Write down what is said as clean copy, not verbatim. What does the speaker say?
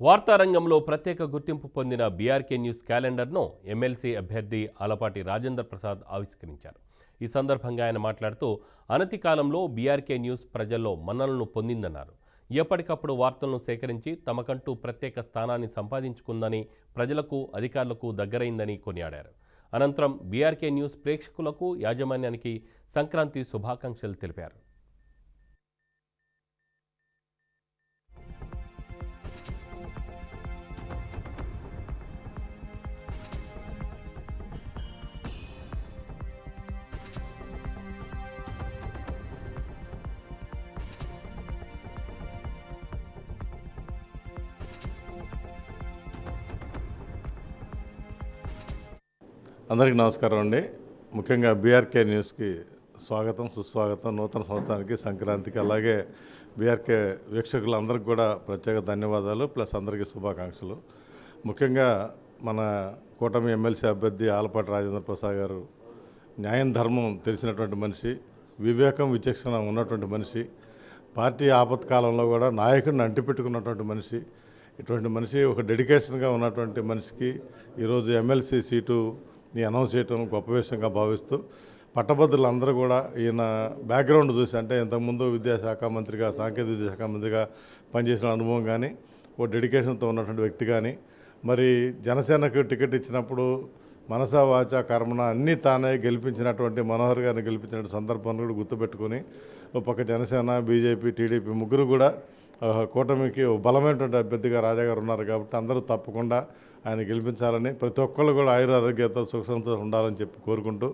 వార్తారంగంలో ప్రత్యేక గుర్తింపు పొందిన బీఆర్కే న్యూస్ క్యాలెండర్ను ఎమ్మెల్సీ అభ్యర్థి ఆలపాటి రాజేంద్ర ప్రసాద్ ఆవిష్కరించారు. ఈ సందర్భంగా ఆయన మాట్లాడుతూ అనతి కాలంలో బీఆర్కే న్యూస్ ప్రజల్లో మన్ననలను పొందిందన్నారు. ఎప్పటికప్పుడు వార్తలను సేకరించి తమకంటూ ప్రత్యేక స్థానాన్ని సంపాదించుకుందని, ప్రజలకు అధికారులకు దగ్గరైందని కొనియాడారు. అనంతరం బీఆర్కే న్యూస్ ప్రేక్షకులకు, యాజమాన్యానికి సంక్రాంతి శుభాకాంక్షలు తెలిపారు. అందరికీ నమస్కారం అండి. ముఖ్యంగా బీఆర్కే న్యూస్కి స్వాగతం, సుస్వాగతం. నూతన సంవత్సరానికి, సంక్రాంతికి, అలాగే బీఆర్కే వీక్షకులందరికీ కూడా ప్రత్యేక ధన్యవాదాలు, ప్లస్ అందరికీ శుభాకాంక్షలు. ముఖ్యంగా మన కూటమి ఎమ్మెల్సీ అభ్యర్థి ఆలపాటి రాజేంద్ర ప్రసాద్ గారు న్యాయం, ధర్మం తెలిసినటువంటి మనిషి, వివేకం, విచక్షణ ఉన్నటువంటి మనిషి, పార్టీ ఆపత్కాలంలో కూడా నాయకుడిని అంటిపెట్టుకున్నటువంటి మనిషి. ఇటువంటి మనిషి, ఒక డెడికేషన్గా ఉన్నటువంటి మనిషికి ఈరోజు ఎమ్మెల్సీ సీటుని అనౌన్స్ చేయడం గొప్ప విషయంగా భావిస్తూ, పట్టభద్రులందరూ కూడా ఈయన బ్యాక్గ్రౌండ్ చూసి, అంటే ఇంతకుముందు విద్యాశాఖ మంత్రిగా, సాంకేతిక విద్యాశాఖ మంత్రిగా పనిచేసిన అనుభవం కానీ, ఓ డెడికేషన్తో ఉన్నటువంటి వ్యక్తి కానీ, మరి జనసేనకు టికెట్ ఇచ్చినప్పుడు మనసా వాచా కర్మణ అన్నీ తానే గెలిపించినటువంటి మనోహర్ గారిని గెలిపించిన సందర్భాన్ని కూడా గుర్తుపెట్టుకొని, ఒక పక్క జనసేన, బీజేపీ, టీడీపీ ముగ్గురు కూడా కూటమికి బలమైనటువంటి అభ్యర్థిగా రాజా గారు ఉన్నారు కాబట్టి అందరూ తప్పకుండా ఆయన గెలిపించాలని, ప్రతి ఒక్కళ్ళు కూడా ఆయురారోగ్యాలతో సుఖ సంతోషం ఉండాలని చెప్పి కోరుకుంటూ